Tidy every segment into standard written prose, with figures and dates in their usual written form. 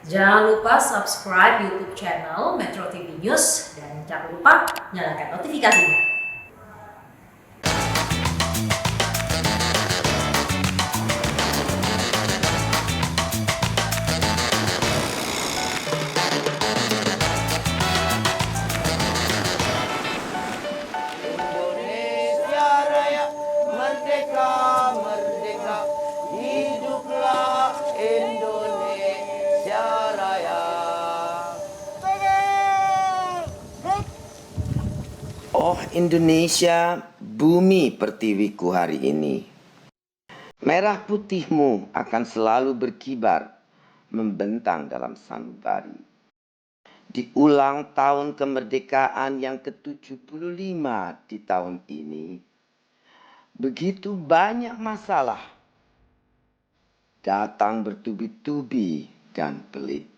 Jangan lupa subscribe YouTube channel Metro TV News dan jangan lupa nyalakan notifikasinya. Indonesia Raya, merdeka, merdeka, hiduplah Indonesia Raya. Oh Indonesia, bumi pertiwiku hari ini. Merah putihmu akan selalu berkibar, membentang dalam sanubari. Di ulang tahun kemerdekaan yang ke-75 di tahun ini, begitu banyak masalah datang bertubi-tubi dan pelik.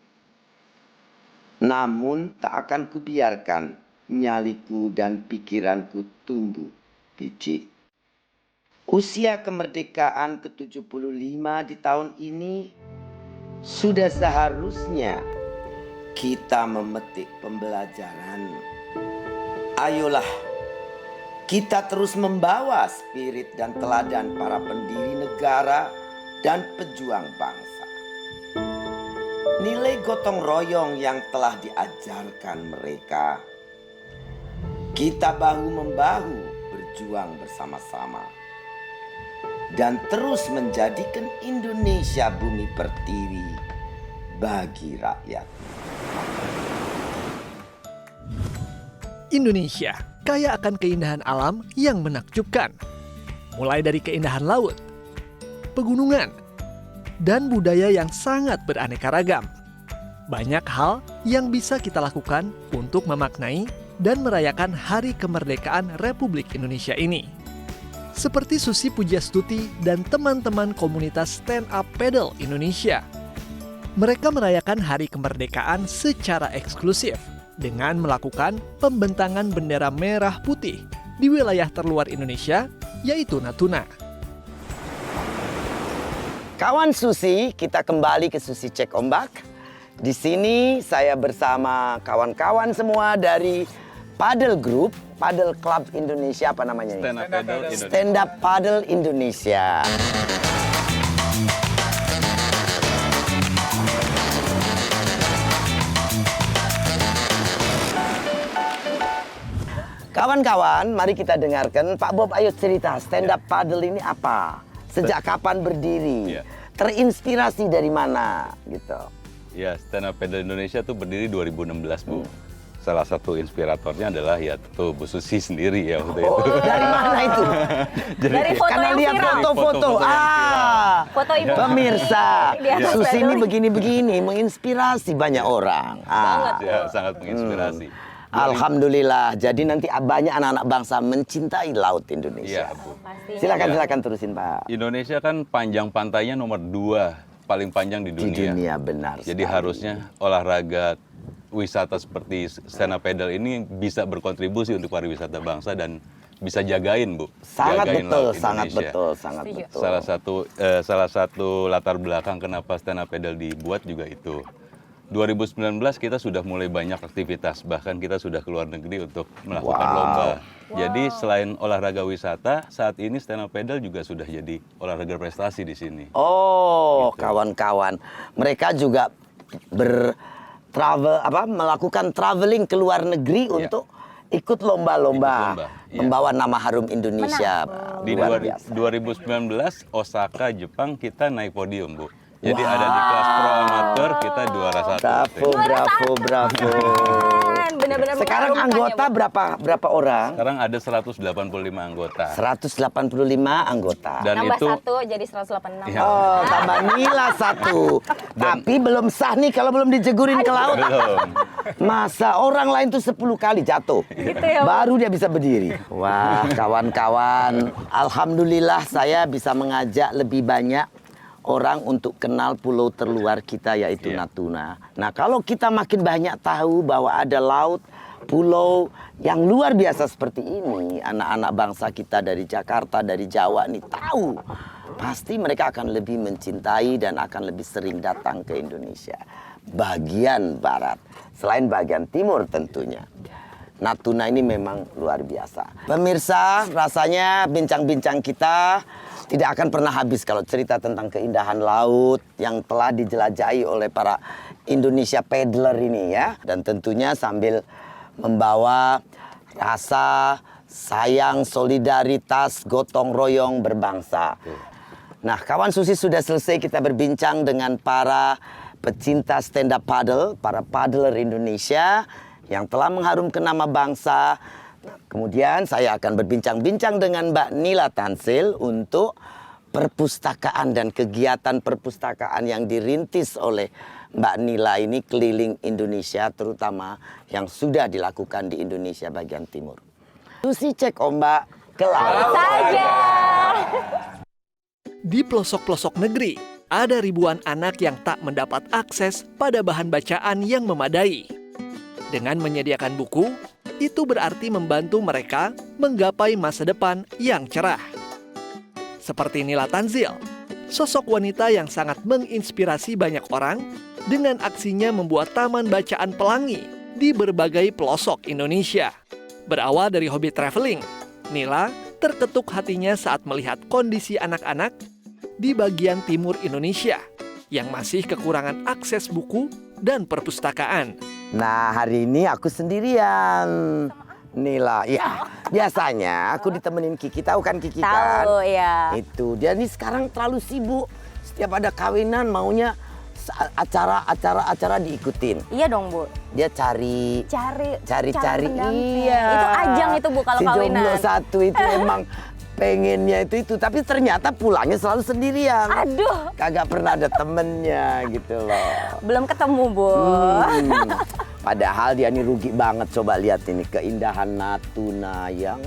Namun tak akan kubiarkan nyaliku dan pikiranku tumbuh picik. Usia kemerdekaan ke-75 di tahun ini sudah seharusnya kita memetik pembelajaran. Ayolah, kita terus membawa spirit dan teladan para pendiri negara dan pejuang bangsa. Nilai gotong royong yang telah diajarkan mereka. Kita bahu-membahu berjuang bersama-sama. Dan terus menjadikan Indonesia bumi pertiwi bagi rakyat. Indonesia kaya akan keindahan alam yang menakjubkan. Mulai dari keindahan laut, pegunungan, dan budaya yang sangat beraneka ragam. Banyak hal yang bisa kita lakukan untuk memaknai dan merayakan Hari Kemerdekaan Republik Indonesia ini. Seperti Susi Pujastuti dan teman-teman komunitas Stand Up Paddle Indonesia. Mereka merayakan Hari Kemerdekaan secara eksklusif dengan melakukan pembentangan bendera merah putih di wilayah terluar Indonesia, yaitu Natuna. Kawan Susi, kita kembali ke Susi Cek Ombak. Di sini saya bersama kawan-kawan semua dari Paddle Group, Paddle Club Indonesia, apa namanya ini? Stand Up Paddle Indonesia. Kawan-kawan, mari kita dengarkan. Pak Bob, ayo cerita, Stand Up Paddle ini apa? Sejak kapan berdiri? Terinspirasi dari mana? Gitu. Ya, Stand Up Paddle Indonesia tuh berdiri 2016, Bu. Salah satu inspiratornya adalah ya tentu Bu Susi sendiri ya waktu itu. Dari mana itu? Dari foto Karena yang lihat viral. foto-foto. Foto ibu. Pemirsa, Di atas Susi ini paddle. begini-begini, menginspirasi banyak orang. Ya, sangat menginspirasi. Alhamdulillah. Jadi nanti banyak anak-anak bangsa mencintai laut Indonesia. Iya, Bu. Pastinya. Silakan terusin, Pak. Indonesia kan panjang pantainya nomor 2 paling panjang di Di dunia. dunia benar. Jadi sekali. harusnya olahraga wisata seperti stand up paddle ini bisa berkontribusi untuk pariwisata bangsa dan bisa jagain, Bu. sangat Jagain betul, laut sangat Indonesia. betul, sangat Setuju. betul. Salah satu latar belakang kenapa stand up paddle dibuat juga itu. 2019 kita sudah mulai banyak aktivitas, bahkan kita sudah keluar negeri untuk melakukan Wow. lomba. Jadi selain olahraga wisata, saat ini stand up paddle juga sudah jadi olahraga prestasi di sini. Oh, kawan-kawan, mereka juga melakukan traveling ke luar negeri untuk ikut lomba-lomba, Ikut lomba, iya. membawa nama harum Indonesia. Di Luar biasa. 2019 Osaka, Jepang kita naik podium, Bu. Jadi ada di kelas pro amateur kita juara 1. Bravo, bravo, bravo. Benar-benar Sekarang mengharumkan anggota ya, Bu. berapa orang? Sekarang ada 185 anggota. 185 anggota. Dan Nambah itu 1 jadi 186. Iya. Oh, tambah nila 1. Tapi belum sah nih kalau belum dijegurin ke laut. belum. Masa orang lain tuh 10 kali jatuh. Gitu ya, Bu. Baru dia bisa berdiri. Wah, kawan-kawan. Alhamdulillah saya bisa mengajak lebih banyak orang untuk kenal pulau terluar kita yaitu Iya. Natuna. Nah, kalau kita makin banyak tahu bahwa ada laut, pulau yang luar biasa seperti ini, anak-anak bangsa kita dari Jakarta, dari Jawa nih tahu pasti mereka akan lebih mencintai dan akan lebih sering datang ke Indonesia. Bagian barat, selain bagian timur tentunya. Natuna ini memang luar biasa. Pemirsa, rasanya bincang-bincang kita tidak akan pernah habis kalau cerita tentang keindahan laut yang telah dijelajahi oleh para Indonesia Paddler ini ya. Dan tentunya sambil membawa rasa sayang, solidaritas, gotong royong berbangsa. Nah, kawan Susi sudah selesai kita berbincang dengan para pecinta stand up paddle, para paddler Indonesia yang telah mengharumkan nama bangsa. Nah, kemudian saya akan berbincang-bincang dengan Mbak Nila Tanzil untuk perpustakaan dan kegiatan perpustakaan yang dirintis oleh Mbak Nila ini keliling Indonesia, terutama yang sudah dilakukan di Indonesia bagian timur. Susi Cek Ombak ke laut Saja. Di pelosok-pelosok negeri, ada ribuan anak yang tak mendapat akses pada bahan bacaan yang memadai. Dengan menyediakan buku, itu berarti membantu mereka menggapai masa depan yang cerah. Seperti Nila Tanzil, sosok wanita yang sangat menginspirasi banyak orang dengan aksinya membuat taman bacaan pelangi di berbagai pelosok Indonesia. Berawal dari hobi traveling, Nila terketuk hatinya saat melihat kondisi anak-anak di bagian timur Indonesia yang masih kekurangan akses buku dan perpustakaan. Nah, hari ini aku sendirian, Nila. Ya, biasanya aku ditemenin Kiki. Tahu kan Kiki kan? Tahu ya. Itu dia nih sekarang terlalu sibuk. Setiap ada kawinan maunya acara diikutin. Iya dong, Bu. Dia cari calon pendamping. iya. Itu ajang itu, Bu, kalau si kawinan. jomblo satu itu emang pengennya itu, tapi ternyata pulangnya selalu sendirian. Aduh. Kagak pernah ada temennya gitu loh. Belum ketemu, Bu. Padahal dia ini rugi banget. Coba lihat ini keindahan Natuna yang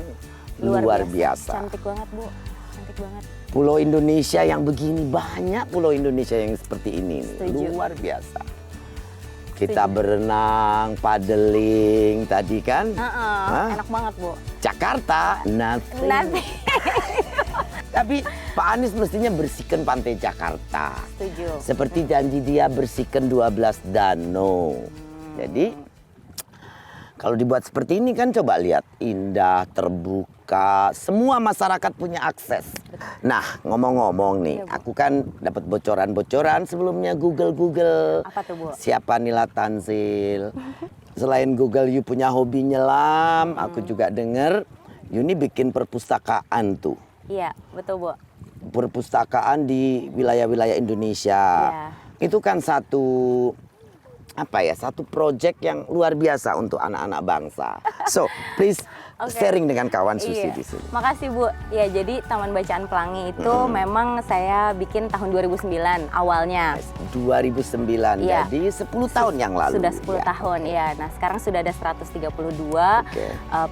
luar biasa. Cantik banget, Bu. Cantik banget. Pulau Indonesia yang begini, banyak pulau Indonesia yang seperti ini. Setuju. Luar biasa. Kita berenang, paddling tadi kan. Hah? Enak banget, Bu. Jakarta, nothing. Nanti. Tapi Pak Anies mestinya bersihkan pantai Jakarta. Setuju. Seperti janji dia bersihkan 12 danau. Jadi kalau dibuat seperti ini kan coba lihat, indah, terbuka, semua masyarakat punya akses. Nah, ngomong-ngomong nih, aku kan dapat bocoran-bocoran sebelumnya Google. Apa tuh, Bu? Siapa Nila Tanzil? Selain Google, you punya hobi nyelam, aku juga dengar you ini bikin perpustakaan tuh. Iya, betul, Bu. Perpustakaan di wilayah-wilayah Indonesia. Iya. Itu kan satu project yang luar biasa untuk anak-anak bangsa. So, please sharing dengan kawan Susi di sini. Makasih, Bu. Ya, jadi Taman Bacaan Pelangi itu memang saya bikin tahun 2009 awalnya. 2009, Iya. jadi 10 tahun yang lalu. Sudah 10 tahun, ya. Nah, sekarang sudah ada 132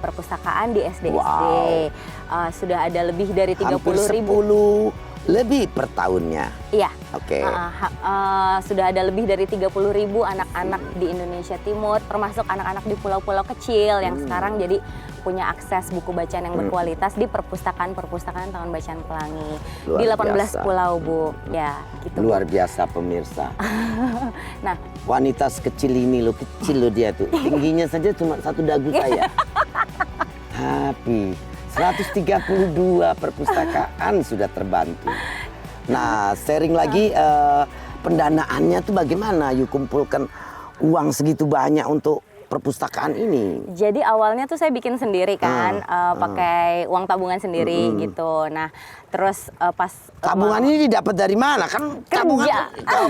perpustakaan di SD-SD. Wow. Sudah ada lebih dari 30.000. Hampir 10 lebih per tahunnya. Iya. Oke. Sudah ada lebih dari 30.000 anak-anak di Indonesia Timur, termasuk anak-anak di pulau-pulau kecil yang sekarang jadi punya akses buku bacaan yang berkualitas di perpustakaan Taman Bacaan Pelangi. Luar Di 18 biasa. pulau, Bu. Ya, gitu. Luar biasa pemirsa. Nah, Wanita sekecil ini loh, kecil loh dia tuh. Tingginya saja cuma satu dagu saya. Tapi 132 perpustakaan sudah terbantu. Nah, sharing lagi pendanaannya tuh bagaimana? You kumpulkan uang segitu banyak untuk perpustakaan ini. jadi awalnya tuh saya bikin sendiri kan, pakai uang tabungan sendiri gitu. Nah, terus pas Tabungan ini didapat dari mana? Kan tabungan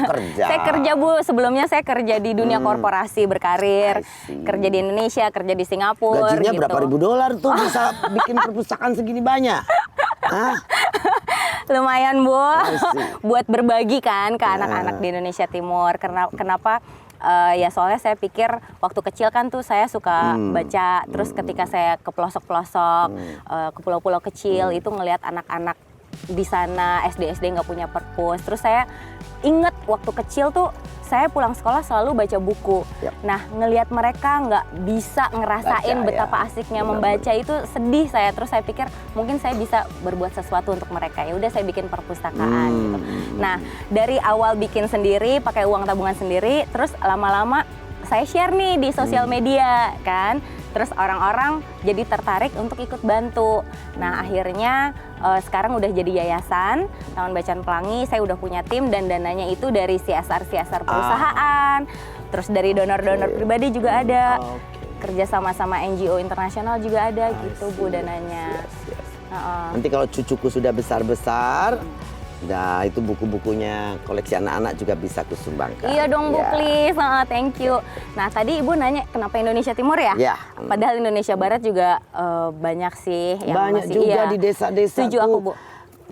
kerja. Saya kerja, Bu. Sebelumnya saya kerja di dunia korporasi, berkarir, I see. kerja di Indonesia, kerja di Singapura. Gajinya gitu. berapa ribu dolar tuh bisa bikin perpustakaan segini banyak? Hah? Lumayan, Bu. see. Buat berbagi kan ke anak-anak di Indonesia Timur. Kenapa? Ya soalnya saya pikir waktu kecil kan tuh saya suka baca. Terus ketika saya ke pelosok-pelosok, ke pulau-pulau kecil itu ngelihat anak-anak di sana SD nggak punya perpus. Terus saya inget waktu kecil tuh saya pulang sekolah selalu baca buku. Yap. Nah, ngelihat mereka nggak bisa ngerasain Baca, betapa ya. asiknya Benar, membaca itu sedih saya. Terus saya pikir mungkin saya bisa berbuat sesuatu untuk mereka. Ya udah saya bikin perpustakaan gitu. Nah, dari awal bikin sendiri, pakai uang tabungan sendiri, terus lama-lama saya share nih di sosial media kan. Terus orang-orang jadi tertarik untuk ikut bantu. Nah, akhirnya sekarang udah jadi yayasan Taman Bacaan Pelangi. Saya udah punya tim dan dananya itu dari CSR perusahaan. Terus dari donor-donor pribadi juga ada. Kerja sama NGO internasional juga ada gitu Bu dananya. Nanti kalau cucuku sudah besar-besar, nah itu buku-bukunya koleksi anak-anak juga bisa kusumbangkan. Iya dong Bu, Ya. please. Thank you. Nah tadi Ibu nanya kenapa Indonesia Timur ya? Ya. Padahal Indonesia Barat juga banyak sih yang Banyak masih juga iya. di desa-desa Setuju aku Bu.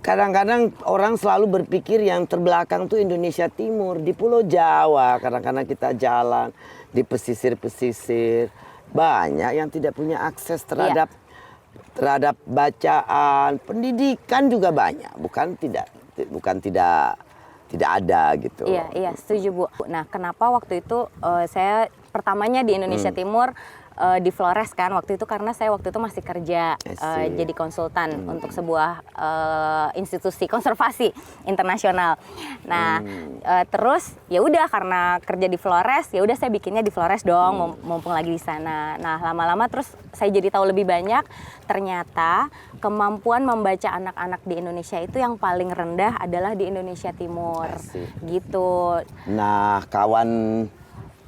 Kadang-kadang orang selalu berpikir yang terbelakang tuh Indonesia Timur. Di Pulau Jawa kadang-kadang kita jalan di pesisir-pesisir. Banyak yang tidak punya akses terhadap bacaan, pendidikan juga banyak. Bukan tidak ada gitu. Iya, setuju Bu. Nah, kenapa waktu itu saya pertamanya di Indonesia Timur di Flores kan waktu itu karena saya waktu itu masih kerja jadi konsultan untuk sebuah institusi konservasi internasional. Nah, terus ya udah karena kerja di Flores, ya udah saya bikinnya di Flores dong, mumpung lagi di sana. Nah, lama-lama terus saya jadi tahu lebih banyak. Ternyata kemampuan membaca anak-anak di Indonesia itu yang paling rendah adalah di Indonesia Timur. Gitu. Nah,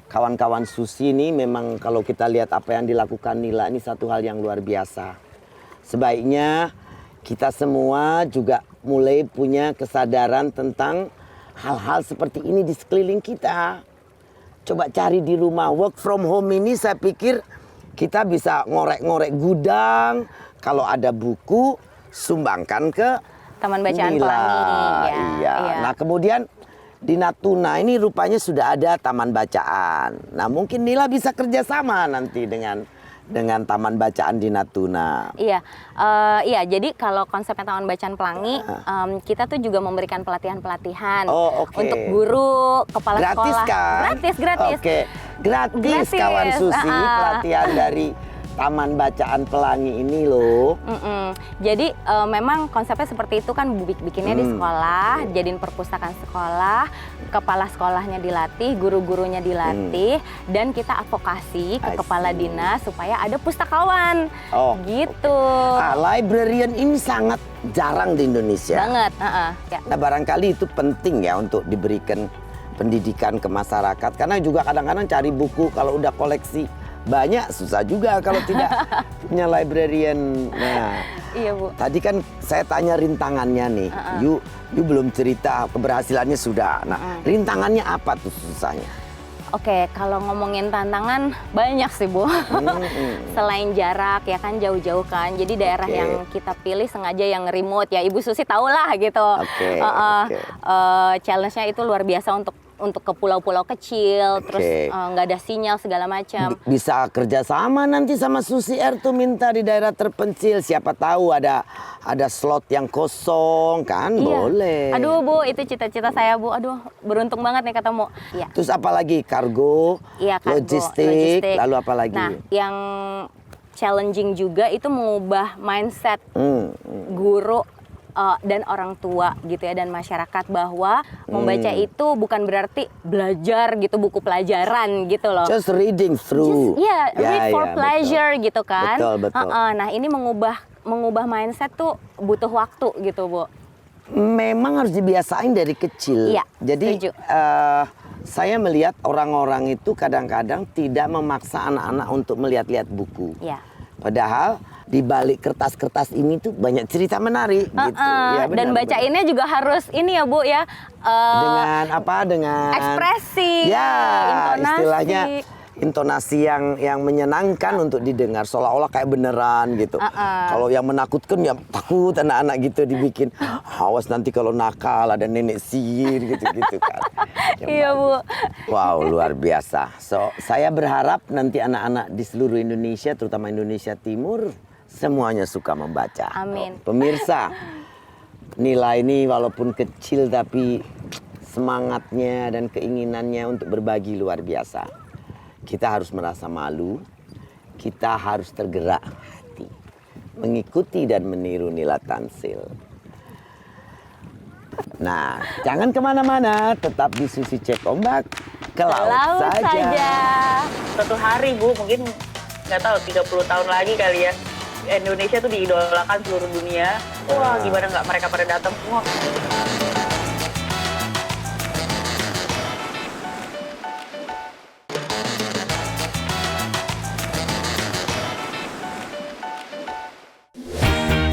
kawan-kawan Susi ini memang kalau kita lihat apa yang dilakukan Nila ini satu hal yang luar biasa. Sebaiknya kita semua juga mulai punya kesadaran tentang hal-hal seperti ini di sekeliling kita. Coba cari di rumah, work from home ini saya pikir kita bisa ngorek-ngorek gudang. Kalau ada buku, sumbangkan ke Taman Bacaan Nila. Pelangi. Iya. Nah kemudian di Natuna ini rupanya sudah ada taman bacaan. Nah mungkin Nila bisa kerjasama nanti dengan taman bacaan di Natuna. Iya, jadi kalau konsepnya Taman Bacaan Pelangi, kita tuh juga memberikan pelatihan-pelatihan untuk guru, kepala gratis sekolah. Kan? Gratis. Oke, gratis kawan Susi pelatihan dari Taman Bacaan Pelangi ini loh. Jadi memang konsepnya seperti itu kan bikinnya di sekolah, jadiin perpustakaan sekolah, kepala sekolahnya dilatih, guru-gurunya dilatih, dan kita advokasi ke kepala dinas supaya ada pustakawan. Gitu. Librarian ini sangat jarang di Indonesia. Banget. Ya. Nah barangkali itu penting ya untuk diberikan pendidikan ke masyarakat. Karena juga kadang-kadang cari buku kalau udah koleksi banyak susah juga kalau tidak punya librarian. Nah, Iya Bu. tadi kan saya tanya rintangannya nih. You belum cerita keberhasilannya sudah. Nah, rintangannya apa tuh susahnya? Oke, kalau ngomongin tantangan banyak sih Bu. Selain jarak ya kan jauh-jauh kan. Jadi daerah yang kita pilih sengaja yang remote ya. Ibu Susi tahu lah gitu. Challenge-nya itu luar biasa untuk ke pulau-pulau kecil, terus nggak ada sinyal segala macam. Bisa kerjasama nanti sama Susi Air tuh minta di daerah terpencil. Siapa tahu ada slot yang kosong kan, boleh. Aduh Bu, itu cita-cita saya Bu. Aduh, beruntung banget nih ketemu. Iya. Terus apa lagi? Kargo, logistik, lalu apa lagi? Nah, yang challenging juga itu mengubah mindset guru dan orang tua gitu ya, dan masyarakat bahwa membaca itu bukan berarti belajar gitu, buku pelajaran gitu loh. Just reading through. Read for pleasure gitu kan. Betul. Nah ini mengubah mindset tuh butuh waktu gitu Bu. Memang harus dibiasain dari kecil. Iya, Jadi setuju. saya melihat orang-orang itu kadang-kadang tidak memaksa anak-anak untuk melihat-lihat buku. Iya. Padahal di balik kertas-kertas ini tuh banyak cerita menarik gitu. Ya, Dan bacainnya juga harus ini ya Bu ya. Dengan apa? Dengan ekspresi, ya, intonasi. Istilahnya intonasi yang menyenangkan untuk didengar, seolah-olah kayak beneran gitu. Kalau yang menakutkan ya takut anak-anak gitu dibikin. Awas nanti kalau nakal ada nenek sihir gitu-gitu kan. Iya Bu. Wow, luar biasa. So, saya berharap nanti anak-anak di seluruh Indonesia, terutama Indonesia Timur, semuanya suka membaca. Amin. Pemirsa, Nila ini walaupun kecil tapi semangatnya dan keinginannya untuk berbagi luar biasa. Kita harus merasa malu, kita harus tergerak hati, mengikuti dan meniru Nila Tansil. Nah, jangan kemana-mana, tetap di Susi Cek Ombak, ke laut saja. Suatu hari Bu, mungkin nggak tahu 30 tahun lagi kali ya, Indonesia tuh diidolakan seluruh dunia. Wah, gimana nggak mereka pada datang semua.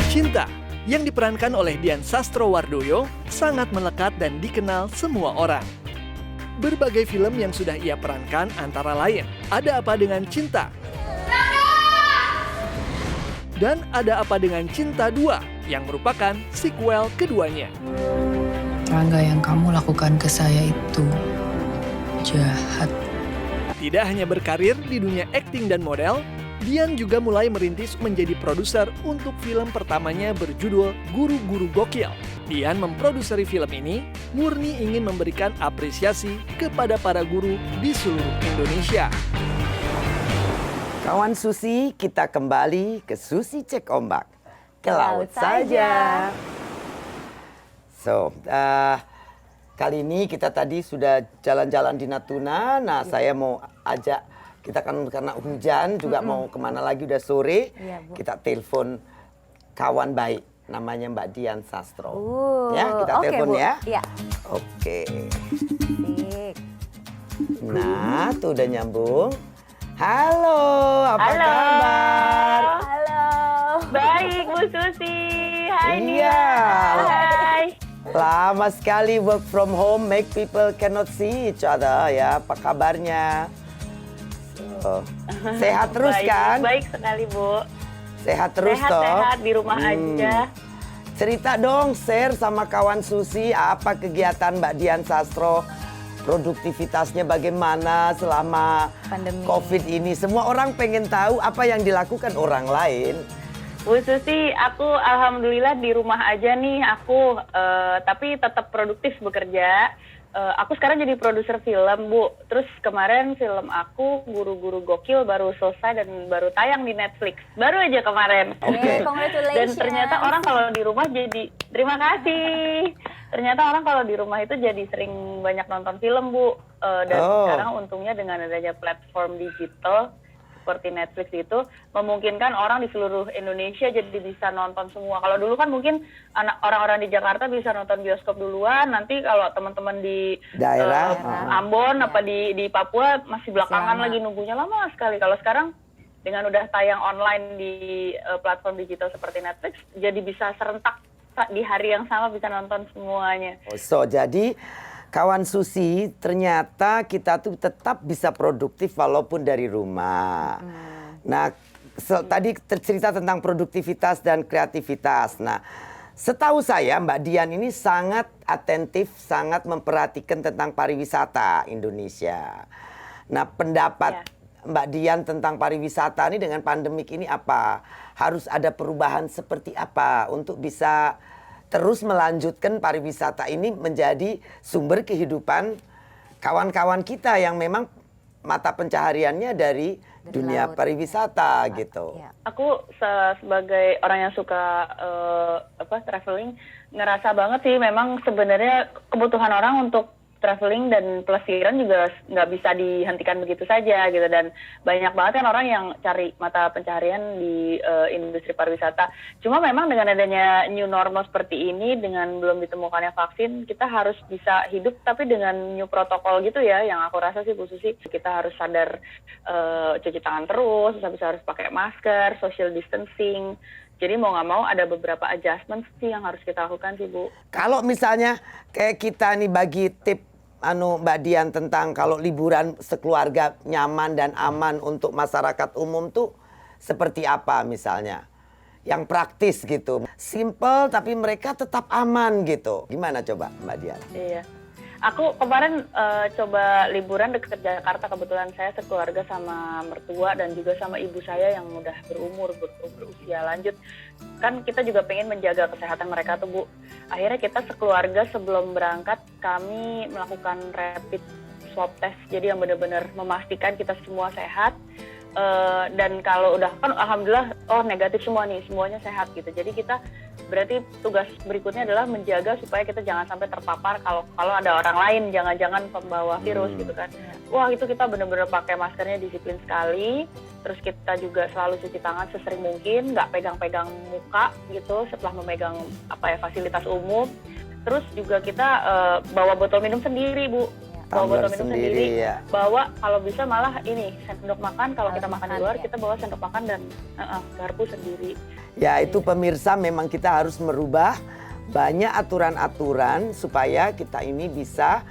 Cinta yang diperankan oleh Dian Sastrowardoyo sangat melekat dan dikenal semua orang. Berbagai film yang sudah ia perankan antara lain Ada Apa Dengan Cinta dan Ada Apa Dengan Cinta 2 yang merupakan sequel keduanya. Rangga, yang kamu lakukan ke saya itu jahat. Tidak hanya berkarir di dunia akting dan model, Dian juga mulai merintis menjadi produser untuk film pertamanya berjudul Guru-Guru Gokil. Dian memproduseri film ini murni ingin memberikan apresiasi kepada para guru di seluruh Indonesia. Kawan Susi, kita kembali ke Susi Cek Ombak, ke laut saja. So, kali ini kita tadi sudah jalan-jalan di Natuna. Nah, saya mau ajak kita kan karena hujan juga mau kemana lagi, udah sore. Kita telepon kawan baik namanya Mbak Dian Sastro. Ya, kita telepon Bu. ya. Iya. Oke. Sik. Nah, tuh udah nyambung. Halo, apa Halo. kabar? Halo. Baik Bu Susi, hai Iya. Nia. Hai. Lama sekali work from home, make people cannot see each other ya. Apa kabarnya? Sehat terus Baik, kan? Baik sekali Bu. Sehat terus toh? Sehat-sehat di rumah aja. Cerita dong, share sama kawan Susi apa kegiatan Mbak Dian Sastro, produktivitasnya bagaimana selama Pandemi. COVID ini. Semua orang pengen tahu apa yang dilakukan orang lain. Bu Susi, aku alhamdulillah di rumah aja nih. Aku tapi tetap produktif bekerja. Aku sekarang jadi produser film, Bu. Terus kemarin film aku Guru-Guru Gokil baru selesai dan baru tayang di Netflix. Baru aja kemarin. Oke. Congratulations. Dan ternyata orang kalau di rumah jadi, terima kasih. Ternyata orang kalau di rumah itu jadi sering banyak nonton film, Bu. Dan sekarang untungnya dengan adanya platform digital seperti Netflix itu memungkinkan orang di seluruh Indonesia jadi bisa nonton semua. Kalau dulu kan mungkin orang-orang di Jakarta bisa nonton bioskop duluan, nanti kalau teman-teman di Daerah. Ambon apa di Papua masih belakangan lagi nunggunya lama sekali. Kalau sekarang dengan udah tayang online di platform digital seperti Netflix, jadi bisa serentak di hari yang sama bisa nonton semuanya. So, jadi kawan Susi, ternyata kita tuh tetap bisa produktif walaupun dari rumah. Nah, tadi cerita tentang produktivitas dan kreativitas. Nah, setahu saya Mbak Dian ini sangat atentif, sangat memperhatikan tentang pariwisata Indonesia. Nah, pendapat Mbak Dian tentang pariwisata ini dengan pandemik ini apa? Harus ada perubahan seperti apa untuk bisa terus melanjutkan pariwisata ini menjadi sumber kehidupan kawan-kawan kita yang memang mata pencahariannya dari dunia laut. Pariwisata gitu. Ya. Aku sebagai orang yang suka traveling ngerasa banget sih memang sebenarnya kebutuhan orang untuk traveling dan pelesiran juga nggak bisa dihentikan begitu saja gitu, dan banyak banget kan orang yang cari mata pencaharian di industri pariwisata. Cuma memang dengan adanya new normal seperti ini, dengan belum ditemukannya vaksin, kita harus bisa hidup tapi dengan new protokol gitu ya, yang aku rasa sih Bu Susi, kita harus sadar cuci tangan terus, habis harus pakai masker, social distancing. Jadi mau nggak mau ada beberapa adjustment sih yang harus kita lakukan sih Bu. Kalau misalnya kayak kita nih bagi tip Mbak Dian tentang kalau liburan sekeluarga nyaman dan aman untuk masyarakat umum tuh seperti apa misalnya? Yang praktis gitu. Simple tapi mereka tetap aman gitu. Gimana coba Mbak Dian? Iya. Aku kemarin coba liburan dekat Jakarta, kebetulan saya sekeluarga sama mertua dan juga sama ibu saya yang udah berusia lanjut. Kan kita juga pengen menjaga kesehatan mereka tuh, Bu. Akhirnya kita sekeluarga sebelum berangkat kami melakukan rapid swab test, jadi yang benar-benar memastikan kita semua sehat. Dan kalau udah kan alhamdulillah negatif semua nih, semuanya sehat gitu. Jadi kita berarti tugas berikutnya adalah menjaga supaya kita jangan sampai terpapar kalau ada orang lain, jangan-jangan pembawa virus gitu kan. Wah, itu kita benar-benar pakai maskernya disiplin sekali. Terus kita juga selalu cuci tangan sesering mungkin, nggak pegang-pegang muka gitu setelah memegang fasilitas umum. Terus juga kita bawa botol minum sendiri, Bu. Bawa botol minum sendiri, ya. Bawa kalau bisa malah ini sendok makan, kalau kita makan di luar kita bawa sendok makan dan garpu sendiri. Ya, itu pemirsa, memang kita harus merubah banyak aturan-aturan supaya kita ini bisa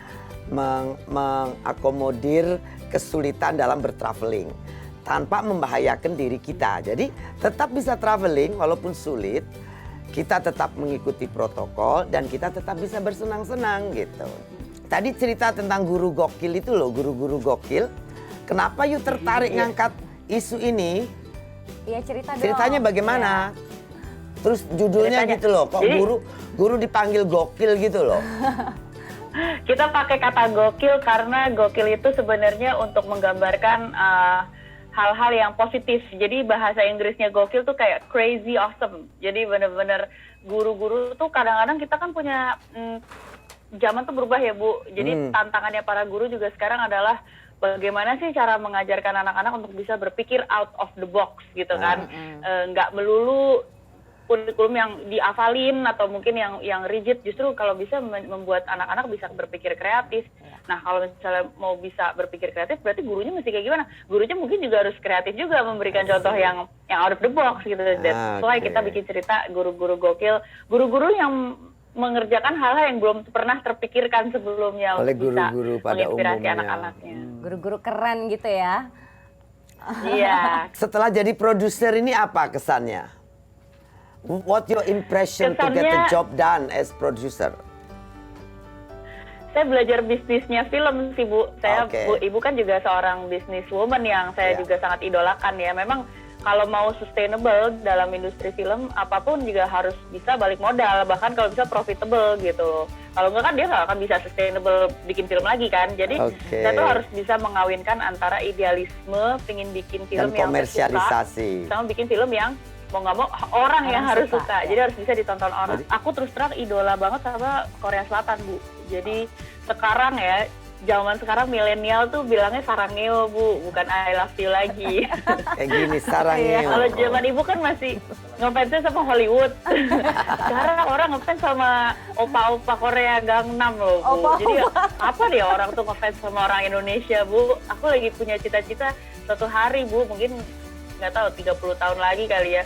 mengakomodir kesulitan dalam bertraveling tanpa membahayakan diri kita. Jadi tetap bisa traveling walaupun sulit, kita tetap mengikuti protokol dan kita tetap bisa bersenang-senang gitu. Tadi cerita tentang guru gokil itu loh, guru-guru gokil. Kenapa you tertarik ngangkat isu ini? Iya, cerita dong. Ceritanya bagaimana? Ya. Terus judulnya ceritanya gitu loh, kok jadi, guru dipanggil gokil gitu loh. Kita pakai kata gokil karena gokil itu sebenarnya untuk menggambarkan hal-hal yang positif. Jadi bahasa Inggrisnya gokil tuh kayak crazy awesome. Jadi benar-benar guru-guru tuh kadang-kadang kita kan punya zaman tuh berubah ya, Bu. Jadi tantangannya para guru juga sekarang adalah bagaimana sih cara mengajarkan anak-anak untuk bisa berpikir out of the box gitu kan. Nggak melulu kurikulum yang dihafalin atau mungkin yang rigid, justru kalau bisa membuat anak-anak bisa berpikir kreatif. Nah, kalau misalnya mau bisa berpikir kreatif berarti gurunya mesti kayak gimana? Gurunya mungkin juga harus kreatif juga, memberikan contoh yang out of the box gitu. That's why kita bikin cerita guru-guru gokil, guru-guru yang mengerjakan hal-hal yang belum pernah terpikirkan sebelumnya oleh untuk guru-guru bisa pada menginspirasi umumnya. anak-anaknya. Guru-guru keren gitu ya. Iya. Setelah jadi produser ini apa kesannya? What your impression to get the job done as producer? Saya belajar bisnisnya film sih, Bu. Saya Ibu kan juga seorang businesswoman yang saya juga sangat idolakan ya. Memang kalau mau sustainable dalam industri film, apapun juga harus bisa balik modal, bahkan kalau bisa profitable gitu. Kalau enggak kan dia nggak akan bisa sustainable bikin film lagi kan. Jadi saya tuh harus bisa mengawinkan antara idealisme, pengen bikin film dan yang komersialisasi, sama bikin film yang mau nggak mau orang yang harus suka. Jadi harus bisa ditonton orang. Aku terus terang idola banget sama Korea Selatan, Bu. Jadi sekarang ya, zaman sekarang milenial tuh bilangnya sarangeo, Bu, bukan I love you lagi. Kayak gini, sarangeo. Kalau zaman Ibu kan masih ngefansnya sama Hollywood. Sekarang orang ngefans sama opa-opa Korea Gangnam loh, Bu. Jadi apa dia orang tuh ngefans sama orang Indonesia, Bu? Aku lagi punya cita-cita suatu hari, Bu, mungkin nggak tahu 30 tahun lagi kali ya,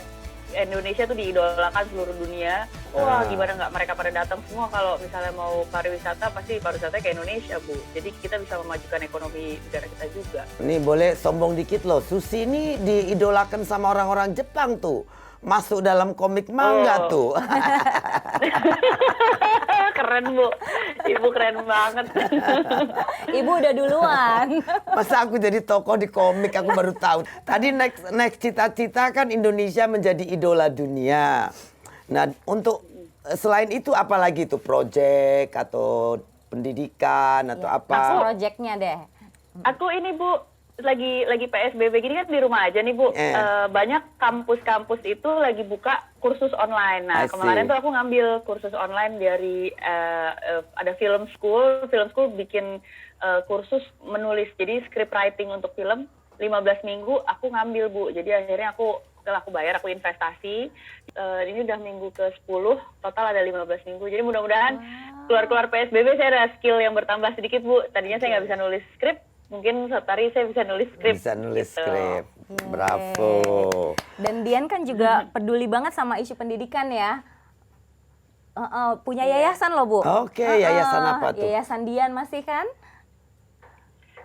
Indonesia tuh diidolakan seluruh dunia. Wah, gimana nggak mereka pada datang semua kalau misalnya mau pariwisata, pasti pariwisata ke Indonesia, Bu. Jadi kita bisa memajukan ekonomi negara kita juga. Nih boleh sombong dikit loh, Susi ini diidolakan sama orang-orang Jepang tuh. Masuk dalam komik manga tuh. Keren, Bu. Ibu keren banget. Ibu udah duluan. Masa aku jadi tokoh di komik, aku baru tahu. Tadi next cita-cita kan Indonesia menjadi idola dunia. Nah, untuk selain itu apa lagi tuh, project atau pendidikan atau apa? Langsung projectnya deh. Aku ini, Bu, lagi PSBB gini kan di rumah aja nih, Bu. Banyak kampus-kampus itu lagi buka kursus online. Nah, kemarin tuh aku ngambil kursus online dari ada film school bikin kursus menulis. Jadi script writing untuk film 15 minggu aku ngambil, Bu. Jadi akhirnya aku bayar, aku investasi. Ini udah minggu ke-10, total ada 15 minggu. Jadi mudah-mudahan keluar PSBB saya ada skill yang bertambah sedikit, Bu. Tadinya saya nggak bisa nulis skrip, mungkin suatu hari saya bisa nulis skrip. Bisa nulis skrip. Bravo. Dan Dian kan juga peduli banget sama isu pendidikan ya. Punya yayasan loh, Bu. Oke, yayasan apa tuh? Yayasan Dian masih kan?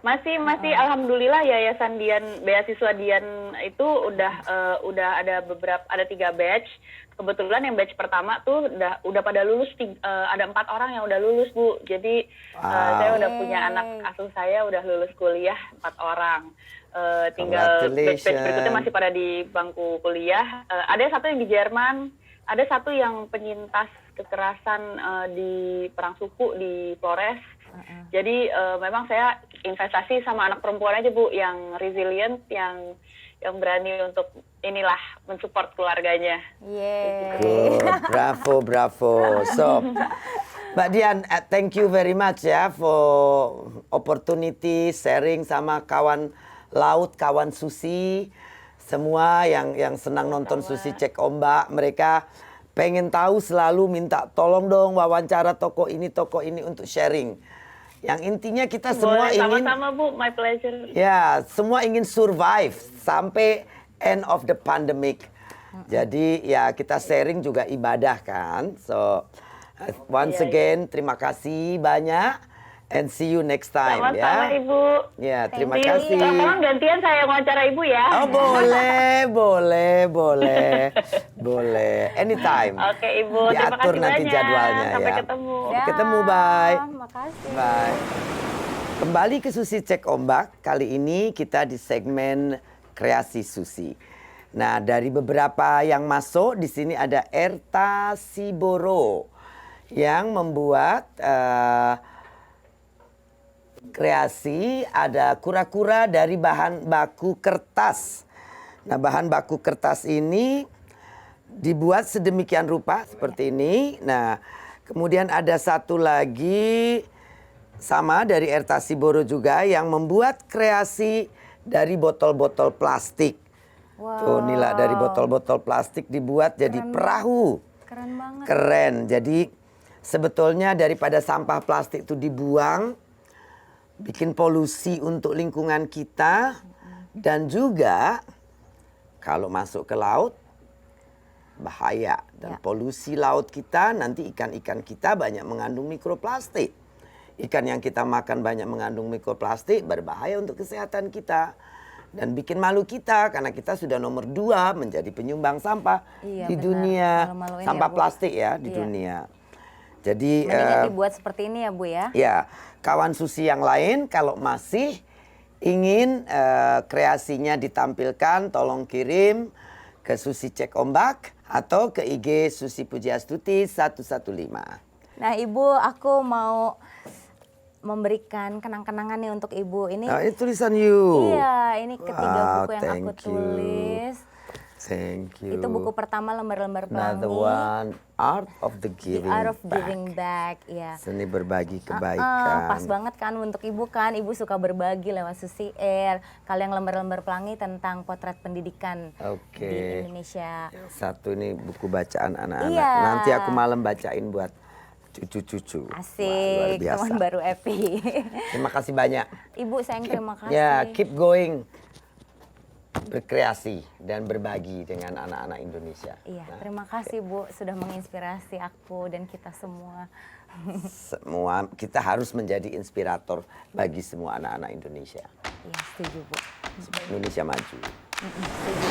Masih alhamdulillah Yayasan Dian beasiswa Dian itu udah ada 3 batch. Kebetulan yang batch pertama tuh udah pada lulus, ada 4 orang yang udah lulus, Bu. Jadi saya udah punya anak asuh saya udah lulus kuliah 4 orang. Tinggal batch berikutnya masih pada di bangku kuliah. Ada satu yang di Jerman, ada satu yang penyintas kekerasan di perang suku di Flores. Jadi memang saya investasi sama anak perempuan aja, Bu, yang resilient, yang berani untuk mensupport keluarganya. Good. Bravo. So, Mbak Dian, thank you very much ya for opportunity sharing sama kawan laut, kawan Susi, semua yang senang nonton Susi Cek Ombak. Mereka pengen tahu, selalu minta tolong dong wawancara toko ini untuk sharing. Yang intinya kita semua ingin sama-sama, Bu, my pleasure. Ya, semua ingin survive sampai end of the pandemic. Jadi ya kita sharing juga ibadah kan. So once again terima kasih banyak and see you next time. Sama-sama, ya. Ibu. Ya, terima kasih. Tolong gantian saya wawancara Ibu ya. Oh, boleh. Anytime. Oke, Ibu. Terima Diatur kasih nanti banyak. jadwalnya Sampai ya. ketemu. Ketemu, bye. Makasih. Bye. Kembali ke Susi Cek Ombak. Kali ini kita di segmen kreasi Susi. Nah, dari beberapa yang masuk di sini ada Erta Siboro yang membuat kreasi, ada kura-kura dari bahan baku kertas. Nah, bahan baku kertas ini dibuat sedemikian rupa seperti ini. Nah, kemudian ada satu lagi sama dari Erta Siboro juga yang membuat kreasi dari botol-botol plastik. Tuh Nila, dari botol-botol plastik dibuat jadi perahu. Keren banget. Keren. Jadi sebetulnya daripada sampah plastik itu dibuang, bikin polusi untuk lingkungan kita, dan juga kalau masuk ke laut bahaya. Dan polusi laut kita, nanti ikan-ikan kita banyak mengandung mikroplastik. Ikan yang kita makan banyak mengandung mikroplastik, berbahaya untuk kesehatan kita. Dan bikin malu kita karena kita sudah nomor 2 menjadi penyumbang sampah di dunia. Sampah plastik ya di dunia. Jadi mendingan dibuat seperti ini ya, Bu ya. Ya, kawan Susi yang lain kalau masih ingin kreasinya ditampilkan, tolong kirim ke Susi Cek Ombak atau ke IG Susi Pujiastuti 115. Nah, Ibu, aku mau memberikan kenang-kenangan nih untuk Ibu. Ini tulisan you. Iya, ini ketiga buku yang aku thank you. tulis. Thank you. Itu buku pertama, Lembar-Lembar Pelangi. Another one, Art of the Giving The Art of Back. Giving Back, ya. Seni berbagi kebaikan. Pas banget kan untuk Ibu kan, Ibu suka berbagi lewat Susi Air. Kalau yang Lembar-Lembar Pelangi tentang potret pendidikan di Indonesia. Satu ini buku bacaan anak-anak. Iya. Nanti aku malam bacain buat cucu-cucu. Asik, Wah, luar biasa. teman baru Epi. Terima kasih banyak. Ibu, sayang terima kasih. Ya, keep going. Berkreasi dan berbagi dengan anak-anak Indonesia. Iya, terima kasih Bu sudah menginspirasi aku dan kita semua. Semua kita harus menjadi inspirator bagi semua anak-anak Indonesia. Iya, setuju Bu. Supaya Indonesia maju. Setuju.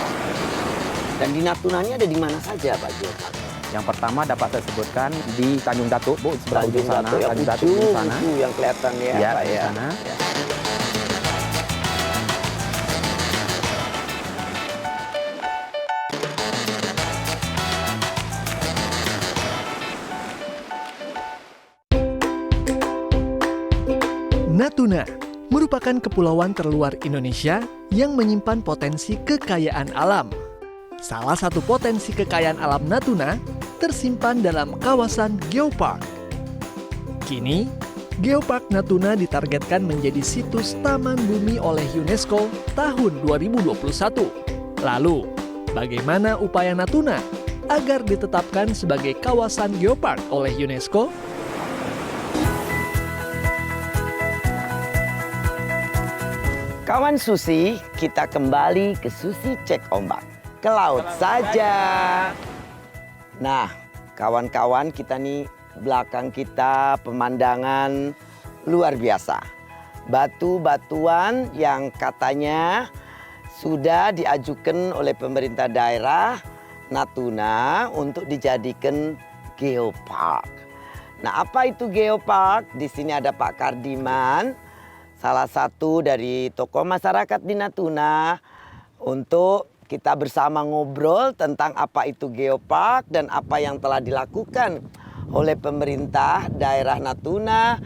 Dan di Natuna-nya ada di mana saja, Pak Joko? Yang pertama dapat saya sebutkan di Tanjung Datuk, Bu, sebelah ujung sana. Tanjung Datuk di sana. Itu yang kelihatan ya, Ya, Pak di ya. sana. Ya. Natuna merupakan kepulauan terluar Indonesia yang menyimpan potensi kekayaan alam. Salah satu potensi kekayaan alam Natuna tersimpan dalam kawasan Geopark. Kini, Geopark Natuna ditargetkan menjadi situs Taman Bumi oleh UNESCO tahun 2021. Lalu, bagaimana upaya Natuna agar ditetapkan sebagai kawasan Geopark oleh UNESCO? Kawan Susi, kita kembali ke Susi Cek Ombak. Ke laut saja. Nah, kawan-kawan kita nih, belakang kita pemandangan luar biasa. batu-batuan yang katanya sudah diajukan oleh pemerintah daerah Natuna untuk dijadikan geopark. Nah, apa itu geopark? Di sini ada Pak Kardiman, salah satu dari tokoh masyarakat di Natuna, untuk kita bersama ngobrol tentang apa itu geopark dan apa yang telah dilakukan oleh pemerintah daerah Natuna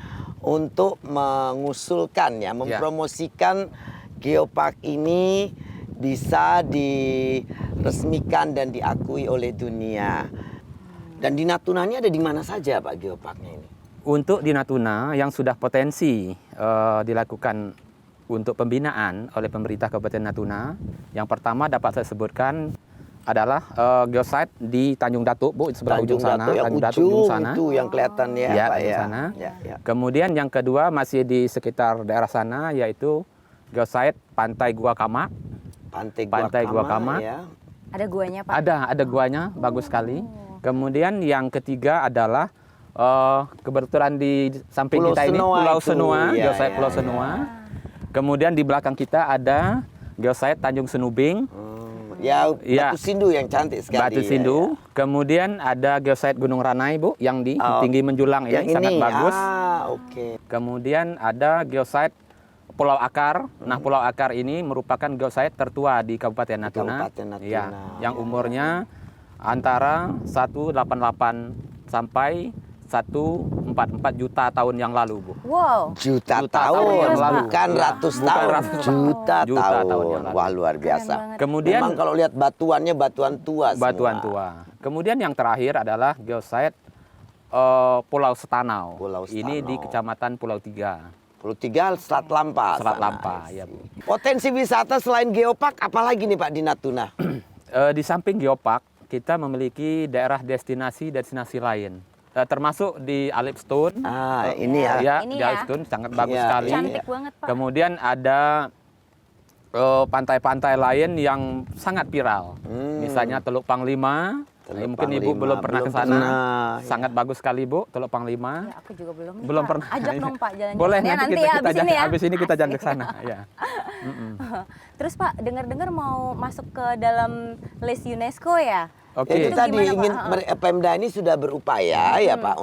untuk mengusulkan ya, mempromosikan geopark ini bisa diresmikan dan diakui oleh dunia. Dan di Natuna ini ada di mana saja Pak geoparknya ini? Untuk di Natuna yang sudah potensi dilakukan untuk pembinaan oleh pemerintah Kabupaten Natuna, yang pertama dapat saya sebutkan adalah geosite di Tanjung Datuk, Bu, sebelah ujung sana. Ya, Tanjung Datuk ujung sana. Itu yang kelihatan ya, Ya, Pak ujung ya. sana. Ya. Kemudian yang kedua masih di sekitar daerah sana, yaitu geosite Pantai Gua Kama. Pantai Gua Kama. Ya. Ada guanya, Pak? Ada guanya, bagus sekali. Kemudian yang ketiga adalah kebetulan di samping Pulau kita ini Senoa Pulau itu. Senoa, Ya, geosite ya, Pulau ya. Senoa. Kemudian di belakang kita ada geosite Tanjung Senubing. Ya, Ya. Batu Sindu yang cantik sekali. Batu Sindu. Ya. Kemudian ada geosite Gunung Ranai, Bu, yang di Oh, tinggi menjulang Yang ini sangat ini. bagus. Oke. Kemudian ada geosite Pulau Akar. Nah, Pulau Akar ini merupakan geosite tertua di Kabupaten Natuna. Kabupaten Natuna. Ya, yang umurnya antara 188 sampai 144 juta tahun yang lalu, Bu. Wow. Juta Juta tahun, tahun yang lalu. bukan ratus Bukan tahun. ratus Juta Juta tahun tahun. yang lalu. Wah, luar biasa. banget. Kemudian Memang kalau lihat batuannya batuan tua semua. batuan tua. Kemudian yang terakhir adalah geosite Pulau Setanau. Pulau Ini di Setanau. Kecamatan Pulau Tiga. Pulau Tiga, Selat Lampa. Selat sana. Lampa, ya, Bu. Potensi wisata selain geopark apalagi nih Pak di Natuna? Di samping geopark, kita memiliki daerah destinasi lain. Termasuk di Alipstone. Ini ya. Ya, Ini di ya. Alipstone sangat bagus Iya, sekali. Cantik banget, Pak. Kemudian ada pantai-pantai lain yang sangat viral. Misalnya Teluk Panglima. Teluk Mungkin Ibu Panglima, belum pernah ke belum sana. pernah, Sangat bagus sekali, Bu, Teluk Panglima. Ya, aku juga belum. nih, Belum Pak. pernah. Ajak dong, Pak, jalan-jalan. Boleh, Ya, nanti ya, kita abis ini ya. habis ini kita jalan ke sana, ya. Terus, Pak, dengar-dengar mau masuk ke dalam list UNESCO ya? Oke. Itu Itu tadi gimana, ingin Pak? Pemda ini sudah berupaya ya Pak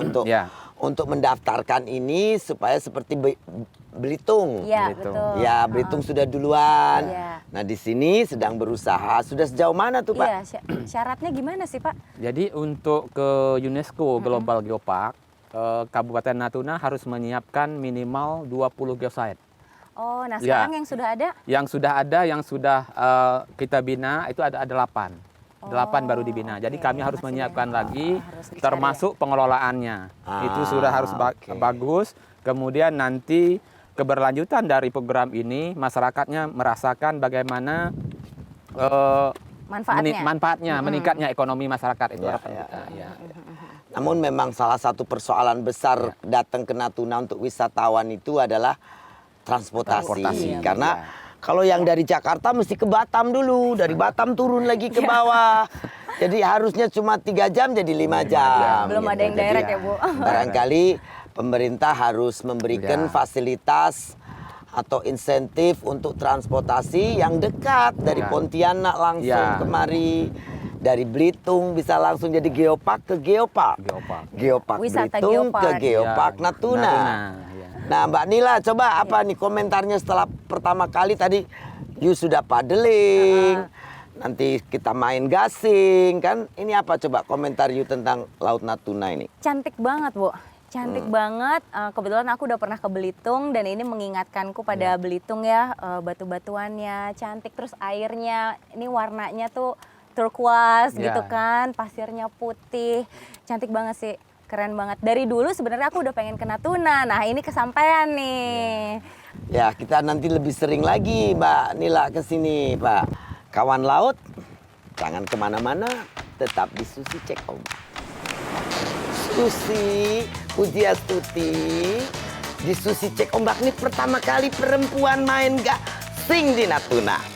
untuk mendaftarkan ini supaya seperti Belitung. Iya, Belitung. betul. Ya, Belitung sudah duluan. Iya. Nah, di sini sedang berusaha. Sudah sejauh mana tuh, Pak? Iya, syaratnya gimana sih, Pak? Jadi untuk ke UNESCO Global Geopark, Kabupaten Natuna harus menyiapkan minimal 20 geosite. Oh, nah Ya. sekarang yang sudah ada? Yang sudah kita bina itu ada 8. 8 baru dibina. Jadi oke. kami harus Masih menyiapkan banyak. lagi, Harus dicari termasuk pengelolaannya. Itu sudah harus oke. bagus. Kemudian nanti keberlanjutan dari program ini, masyarakatnya merasakan bagaimana Manfaatnya. meningkatnya ekonomi masyarakat itu Ya, harapan ya, kita. Ya. Namun memang salah satu persoalan besar datang ke Natuna untuk wisatawan itu adalah transportasi. Transportasi, Karena kalau yang dari Jakarta mesti ke Batam dulu, dari Batam turun lagi ke bawah. Jadi harusnya cuma 3 jam jadi 5 jam. Belum ada yang Jadi direct ya, Bu. Barangkali pemerintah harus memberikan fasilitas atau insentif untuk transportasi yang dekat dari Pontianak langsung kemari. Dari Belitung bisa langsung jadi geopark ke geopark. Geopark Wisata Belitung geopark. ke geopark Ya, Natuna. ya. Nah, Mbak Nila, coba apa nih komentarnya setelah pertama kali tadi you sudah paddling, nanti kita main gasing kan? Ini apa coba komentar you tentang Laut Natuna ini? Cantik banget, Bu. Cantik banget. Kebetulan aku udah pernah ke Belitung dan ini mengingatkanku pada Belitung ya. Batu-batuannya cantik, terus airnya ini warnanya tuh turquoise gitu kan, pasirnya putih. Cantik banget sih. Keren banget. Dari dulu sebenarnya aku udah pengen ke Natuna. Nah, ini kesampaian nih. Ya, kita nanti lebih sering lagi Mbak Nila ke sini, Pak. Kawan laut, jangan kemana-mana, tetap di Susi Cek Ombak. Susi Pujiastuti, di Susi Cek Ombak ini pertama kali perempuan main gasing di Natuna.